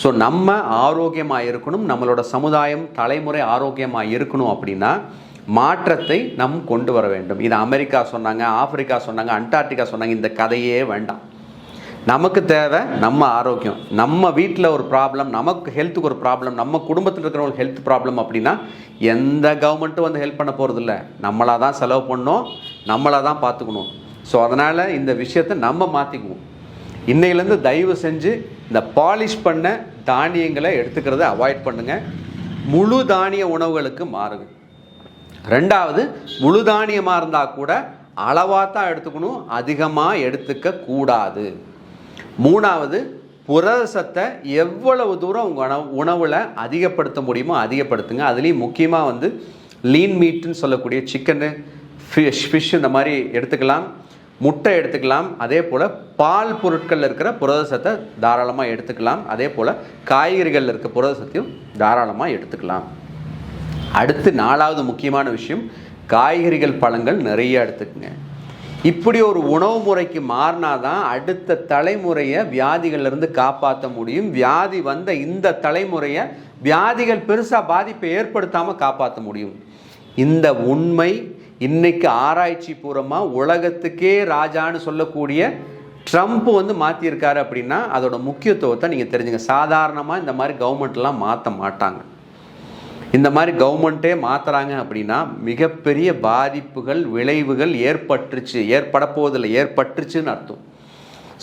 So நம்ம ஆரோக்கியமாக இருக்கணும், நம்மளோட சமுதாயம் தலைமுறை ஆரோக்கியமாக இருக்கணும் அப்படின்னா மாற்றத்தை நம் கொண்டு வர வேண்டும். இது அமெரிக்கா சொன்னாங்க, ஆப்பிரிக்கா சொன்னாங்க, அண்டார்டிகா சொன்னாங்க, இந்த கதையே வேண்டாம். நமக்கு தேவை நம்ம ஆரோக்கியம். நம்ம வீட்டில் ஒரு ப்ராப்ளம், நமக்கு ஹெல்த்துக்கு ஒரு ப்ராப்ளம், நம்ம குடும்பத்தில் இருக்கிற ஒரு ஹெல்த் ப்ராப்ளம் அப்படின்னா எந்த கவர்மெண்ட்டும் வந்து ஹெல்ப் பண்ண போகிறதில்ல. நம்மளாக தான் செலவு பண்ணணும், நம்மளாக தான் பார்த்துக்கணும். ஸோ அதனால் இந்த விஷயத்தை நம்ம மாற்றிக்குவோம். இன்னையிலேருந்து தயவு செஞ்சு இந்த பாலிஷ் பண்ண தானியங்களை எடுத்துக்கிறத அவாய்ட் பண்ணுங்கள். முழு தானிய உணவுகளுக்கு மாறுங்க. ரெண்டாவது, முழு தானியமாக இருந்தால் கூட அளவாக தான் எடுத்துக்கணும், அதிகமாக எடுத்துக்க கூடாது. மூணாவது, புரதசத்தை எவ்வளவு தூரம் உங்கள் உணவில் அதிகப்படுத்த முடியுமோ அதிகப்படுத்துங்க. அதுலேயும் முக்கியமாக வந்து லீன் மீட்டுன்னு சொல்லக்கூடிய சிக்கனு, ஃபிஷ் இந்த மாதிரி எடுத்துக்கலாம், முட்டை எடுத்துக்கலாம். அதே போல் பால் பொருட்களில் இருக்கிற புரதசத்தை தாராளமாக எடுத்துக்கலாம். அதே போல் காய்கறிகளில் இருக்க புரதசத்தையும் தாராளமாக எடுத்துக்கலாம். அடுத்து 4வது முக்கியமான விஷயம், காய்கறிகள் பழங்கள் நிறைய எடுத்துக்குங்க. இப்படி ஒரு உணவு முறைக்கு மாறினா தான் அடுத்த தலைமுறையை வியாதிகள்லேருந்து காப்பாற்ற முடியும். வியாதி வந்த இந்த தலைமுறையை வியாதிகள் பெருசாக பாதிப்பை ஏற்படுத்தாமல் காப்பாற்ற முடியும். இந்த உண்மை இன்னைக்கு ஆராய்ச்சி பூர்வமாக உலகத்துக்கே ராஜான்னு சொல்லக்கூடிய ட்ரம்ப் வந்து மாற்றியிருக்காரு அப்படின்னா அதோட முக்கியத்துவத்தை நீங்கள் தெரிஞ்சுங்க. சாதாரணமாக இந்த மாதிரி கவர்மெண்ட்லாம் மாற்ற மாட்டாங்க. இந்த மாதிரி கவர்மெண்ட்டே மாற்றுறாங்க அப்படின்னா மிகப்பெரிய பாதிப்புகள், விளைவுகள் ஏற்பட போவதில்லை, ஏற்பட்டுருச்சுன்னு அர்த்தம்.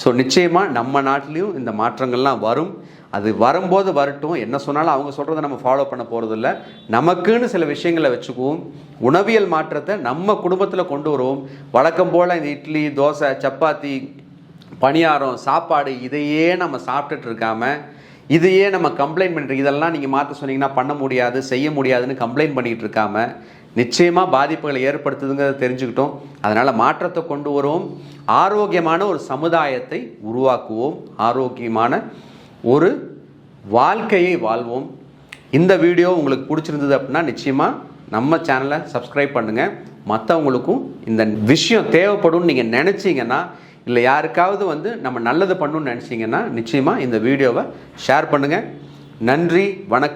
ஸோ நிச்சயமாக நம்ம நாட்டிலையும் இந்த மாற்றங்கள்லாம் வரும். அது வரும்போது வரட்டும். என்ன சொன்னாலும் அவங்க சொல்கிறத நம்ம ஃபாலோ பண்ண போகிறதில்ல. நமக்குன்னு சில விஷயங்களை வச்சுக்குவோம். உணவியல் மாற்றத்தை நம்ம குடும்பத்தில் கொண்டு வருவோம். வழக்கம் போல் இந்த இட்லி, தோசை, சப்பாத்தி, பணியாரம், சாப்பாடு இதையே நம்ம சாப்பிட்டுட்டு இருக்காமல் இதையே நம்ம கம்ப்ளைண்ட் பண்ணிட்டு, இதெல்லாம் நீங்கள் மாற்ற சொன்னீங்கன்னா பண்ண முடியாது, செய்ய முடியாதுன்னு கம்ப்ளைண்ட் பண்ணிகிட்டு இருக்காமல் நிச்சயமாக பாதிப்புகளை ஏற்படுத்துதுங்கிறத தெரிஞ்சுக்கிட்டோம். அதனால் மாற்றத்தை கொண்டு வருவோம். ஆரோக்கியமான ஒரு சமுதாயத்தை உருவாக்குவோம். ஆரோக்கியமான ஒரு வாழ்க்கையை வாழ்வோம். இந்த வீடியோ உங்களுக்கு பிடிச்சிருந்தது அப்படின்னா நிச்சயமாக நம்ம சேனலை சப்ஸ்கிரைப் பண்ணுங்கள். மற்றவங்களுக்கும் இந்த விஷயம் தேவைப்படும் நீங்கள் நினச்சிங்கன்னா, இல்லை யாருக்காவது வந்து நம்ம நல்லது பண்ணணும்னு நினச்சிங்கன்னா நிச்சயமாக இந்த வீடியோவை ஷேர் பண்ணுங்கள். நன்றி, வணக்கம்.